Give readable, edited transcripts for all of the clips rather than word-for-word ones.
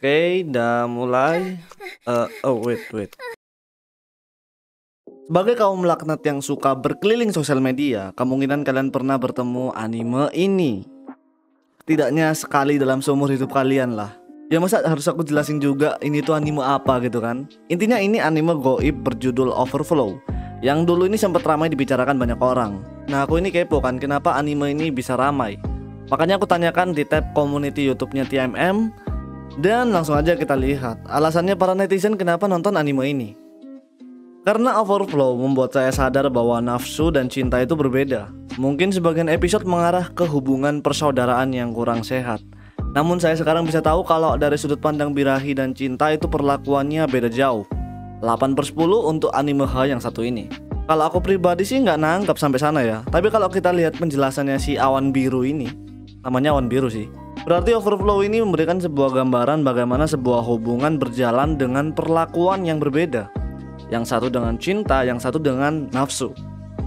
Oke, udah mulai. Wait. Sebagai kaum laknat yang suka berkeliling sosial media, kemungkinan kalian pernah bertemu anime ini. Tidaknya sekali dalam seumur hidup kalian lah. Ya masa harus aku jelasin juga ini tuh anime apa gitu kan? Intinya ini anime goib berjudul Overflow, yang dulu ini sempat ramai dibicarakan banyak orang. Nah aku ini kepo kan, kenapa anime ini bisa ramai? Makanya aku tanyakan di tab community YouTube-nya TMM. Dan langsung aja kita lihat alasannya para netizen kenapa nonton anime ini. Karena Overflow membuat saya sadar bahwa nafsu dan cinta itu berbeda. Mungkin sebagian episode mengarah ke hubungan persaudaraan yang kurang sehat. Namun saya sekarang bisa tahu kalau dari sudut pandang birahi dan cinta itu perlakuannya beda jauh. 8/10 untuk anime yang satu ini. Kalau aku pribadi sih nggak nangkep sampai sana ya. Tapi kalau kita lihat penjelasannya si Awan Biru ini, namanya Awan Biru sih, berarti Overflow ini memberikan sebuah gambaran bagaimana sebuah hubungan berjalan dengan perlakuan yang berbeda. Yang satu dengan cinta, yang satu dengan nafsu.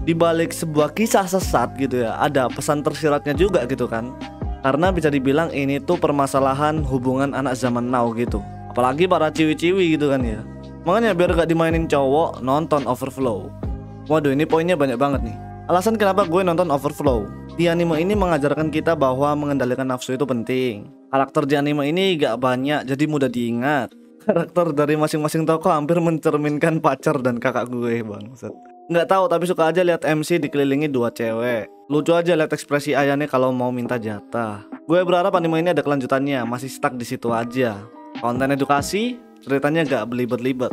Di balik sebuah kisah sesat gitu ya, ada pesan tersiratnya juga gitu kan. Karena bisa dibilang ini tuh permasalahan hubungan anak zaman now gitu. Apalagi para ciwi-ciwi gitu kan ya. Makanya biar gak dimainin cowok, nonton Overflow. Waduh, ini poinnya banyak banget nih. Alasan kenapa gue nonton Overflow. Di anime ini mengajarkan kita bahwa mengendalikan nafsu itu penting. Karakter di anime ini gak banyak, jadi mudah diingat. Karakter dari masing-masing tokoh hampir mencerminkan pacar dan kakak gue bangsat. Nggak tahu tapi suka aja lihat MC dikelilingi dua cewek. Lucu aja lihat ekspresi ayahnya kalau mau minta jatah. Gue berharap anime ini ada kelanjutannya, masih stuck di situ aja. Konten edukasi, ceritanya gak belibet-libet.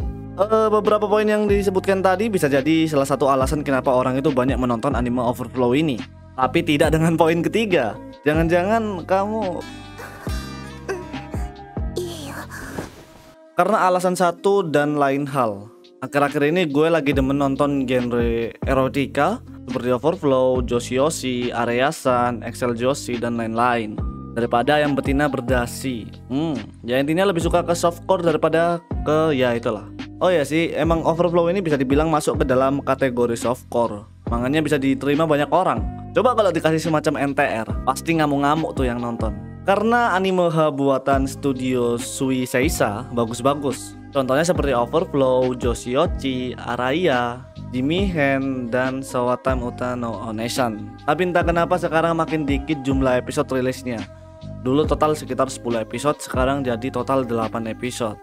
Beberapa poin yang disebutkan tadi bisa jadi salah satu alasan kenapa orang itu banyak menonton anime Overflow ini. Tapi tidak dengan poin ketiga. Jangan-jangan kamu... Karena alasan satu dan lain hal. Akhir-akhir ini gue lagi demen nonton genre erotika seperti Overflow, Joshi, Areasan, Excel Joshi, dan lain-lain. Daripada yang betina berdasi. Ya intinya lebih suka ke softcore daripada ke ya itulah. Oh ya sih, emang Overflow ini bisa dibilang masuk ke dalam kategori softcore. Makanya bisa diterima banyak orang. Coba kalau dikasih semacam NTR, pasti ngamuk-ngamuk tuh yang nonton. Karena anime buatan studio Sui Seisa bagus-bagus. Contohnya seperti Overflow, Joshi, Araya, Jimmy Hen, dan Sawatime Uta no Onesan. Tapi entah kenapa sekarang makin dikit jumlah episode rilisnya. Dulu total sekitar 10 episode, sekarang jadi total 8 episode.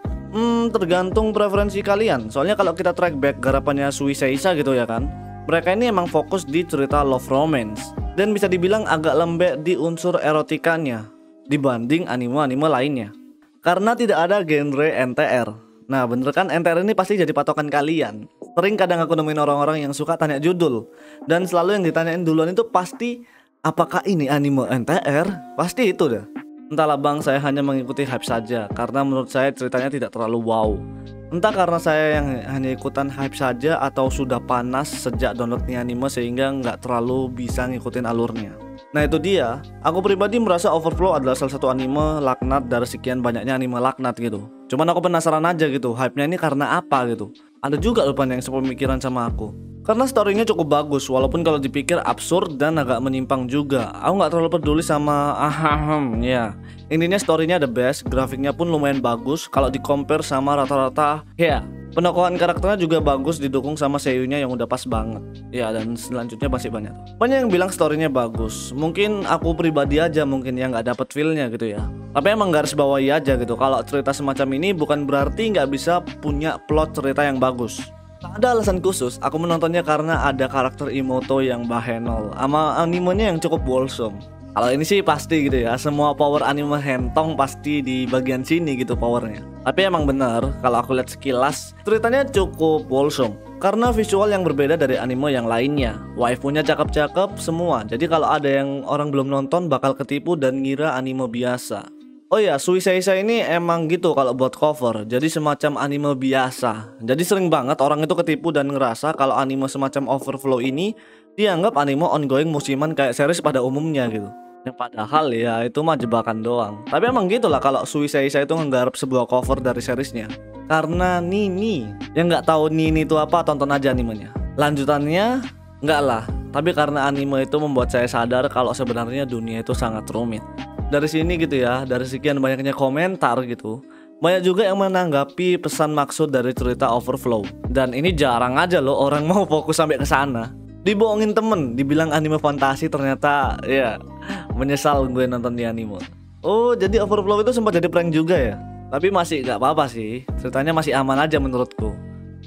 Tergantung preferensi kalian. Soalnya kalau kita track back garapannya Sui Seisa gitu ya kan, mereka ini emang fokus di cerita love romance. Dan bisa dibilang agak lembek di unsur erotikanya dibanding anime-anime lainnya. Karena tidak ada genre NTR. Nah bener kan, NTR ini pasti jadi patokan kalian. Sering kadang aku nemuin orang-orang yang suka tanya judul, dan selalu yang ditanyain duluan itu pasti, apakah ini anime NTR? Pasti itu dah. Entahlah bang, saya hanya mengikuti hype saja. Karena menurut saya ceritanya tidak terlalu wow. Entah karena saya yang hanya ikutan hype saja, atau sudah panas sejak downloadnya anime sehingga nggak terlalu bisa ngikutin alurnya. Nah itu dia, aku pribadi merasa Overflow adalah salah satu anime laknat dari sekian banyaknya anime laknat gitu. Cuman aku penasaran aja gitu, hype-nya ini karena apa gitu. Ada juga rupanya yang sepemikiran sama aku. Karena story-nya cukup bagus, walaupun kalau dipikir absurd dan agak menyimpang juga. Aku gak terlalu peduli sama ya. Intinya story-nya the best, grafiknya pun lumayan bagus kalau di-compare sama rata-rata penokohan karakternya juga bagus, didukung sama seiyunya yang udah pas banget. Ya dan selanjutnya pasti banyak. Banyak yang bilang storynya bagus. Mungkin aku pribadi aja mungkin yang gak dapet feel-nya gitu ya. Tapi emang garis bawahi aja gitu, kalau cerita semacam ini bukan berarti gak bisa punya plot cerita yang bagus. Tak ada alasan khusus, aku menontonnya karena ada karakter Imoto yang bahenol sama animenya yang cukup wholesome. Kalau ini sih pasti gitu ya, semua power anime hentong pasti di bagian sini gitu powernya. Tapi emang bener, kalau aku lihat sekilas, ceritanya cukup wholesome karena visual yang berbeda dari anime yang lainnya. Waifunya cakep-cakep semua, jadi kalau ada yang orang belum nonton bakal ketipu dan ngira anime biasa. Oh ya, Sui Seisa ini emang gitu kalau buat cover, jadi semacam anime biasa. Jadi sering banget orang itu ketipu dan ngerasa kalau anime semacam Overflow ini dianggap anime ongoing musiman kayak series pada umumnya gitu. Yang padahal ya itu mah jebakan doang. Tapi emang gitulah kalau Sui Seisa itu menggarap sebuah cover dari seriesnya. Karena Nini, yang nggak tahu Nini itu apa, tonton aja animenya. Lanjutannya nggak lah. Tapi karena anime itu membuat saya sadar kalau sebenarnya dunia itu sangat rumit. Dari sini gitu ya, dari sekian banyaknya komentar gitu, Banyak juga yang menanggapi pesan maksud dari cerita Overflow. Dan ini jarang aja loh orang mau fokus sampai ke sana. Dibohongin temen, dibilang anime fantasi, ternyata ya menyesal gue nonton di anime. Oh, jadi Overflow itu sempat jadi prank juga ya? Tapi masih gak apa-apa sih, ceritanya masih aman aja menurutku.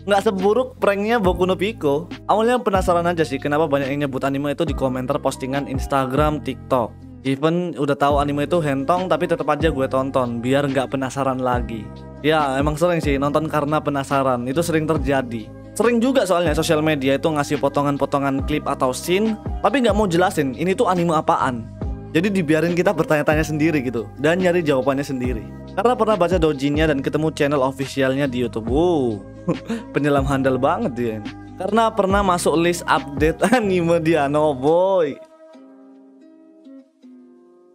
Nggak seburuk pranknya Boku no Pico. Awalnya penasaran aja sih kenapa banyak yang nyebut anime itu di komentar postingan Instagram, TikTok. Even udah tahu anime itu hentong tapi tetap aja gue tonton biar nggak penasaran lagi. Ya emang sering sih nonton karena penasaran, itu sering terjadi. Sering juga soalnya sosial media itu ngasih potongan-potongan klip atau scene tapi nggak mau jelasin ini tuh anime apaan. Jadi dibiarin kita bertanya-tanya sendiri gitu dan nyari jawabannya sendiri. Karena pernah baca doujinnya dan ketemu channel officialnya di YouTube. Penyelam handal banget dia. Karena pernah masuk list update anime di Anoboy.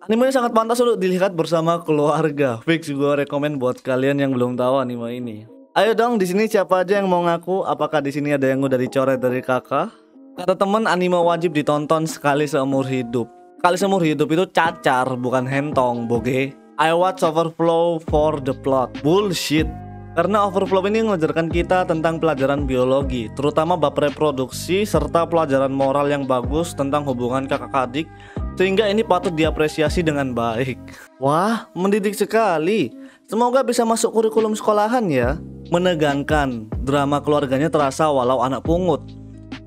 Animenya sangat pantas untuk dilihat bersama keluarga. Fix gue rekomen buat kalian yang belum tahu anime ini. Ayo dong, di sini siapa aja yang mau ngaku? Apakah di sini ada yang udah dicoret dari kakak? Kata temen, anime wajib ditonton sekali seumur hidup. Kali seumur hidup itu cacar, bukan hentong, boge. I watch Overflow for the plot. Bullshit. Karena Overflow ini mengajarkan kita tentang pelajaran biologi, terutama bab reproduksi serta pelajaran moral yang bagus tentang hubungan kakak adik, sehingga ini patut diapresiasi dengan baik. Wah, mendidik sekali. Semoga bisa masuk kurikulum sekolahan ya. Menegangkan, drama keluarganya terasa walau anak pungut.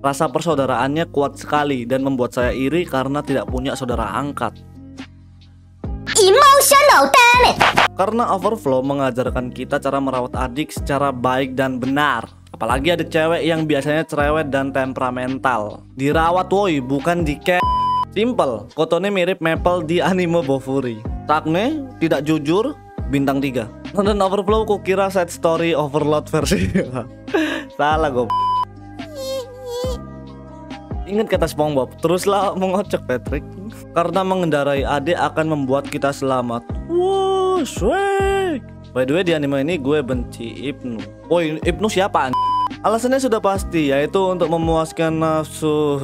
Rasa persaudaraannya kuat sekali dan membuat saya iri karena tidak punya saudara angkat. Emotional, damn it. Karena Overflow mengajarkan kita cara merawat adik secara baik dan benar. Apalagi adik cewek yang biasanya cerewet dan temperamental. Dirawat woi, bukan Simple, Kotone mirip Maple di anime Bofuri. Takne, tidak jujur, bintang 3. Nonton Overflow kukira side story Overload versi. Salah gue. Ingat kata SpongeBob, teruslah mengocok Patrick. Karena mengendarai adik akan membuat kita selamat. Wow, swag. By the way di anime ini gue benci Ibnu. Oh, Ibnu siapa? Alasannya sudah pasti, yaitu untuk memuaskan nafsu.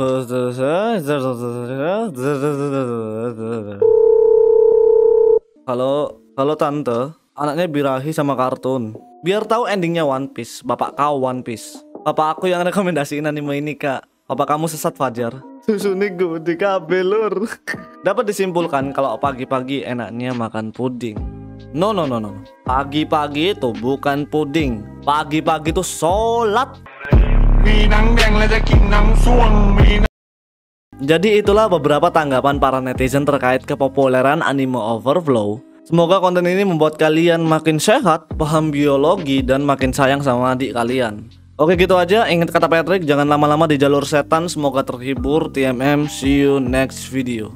Halo tante, anaknya birahi sama kartun. Biar tahu endingnya One Piece, bapak kau One Piece. Bapak aku yang rekomendasiin anime ini kak. Bapak kamu sesat Fajar. Susu nih di kabelur. Dapat disimpulkan kalau pagi-pagi enaknya makan puding. No. Pagi-pagi itu bukan puding. Pagi-pagi itu sholat. Jadi itulah beberapa tanggapan para netizen terkait kepopuleran anime Overflow. Semoga konten ini membuat kalian makin sehat, paham biologi, dan makin sayang sama adik kalian. Oke gitu aja, ingat kata Patrick, jangan lama-lama di jalur setan. Semoga terhibur. TMM, see you next video.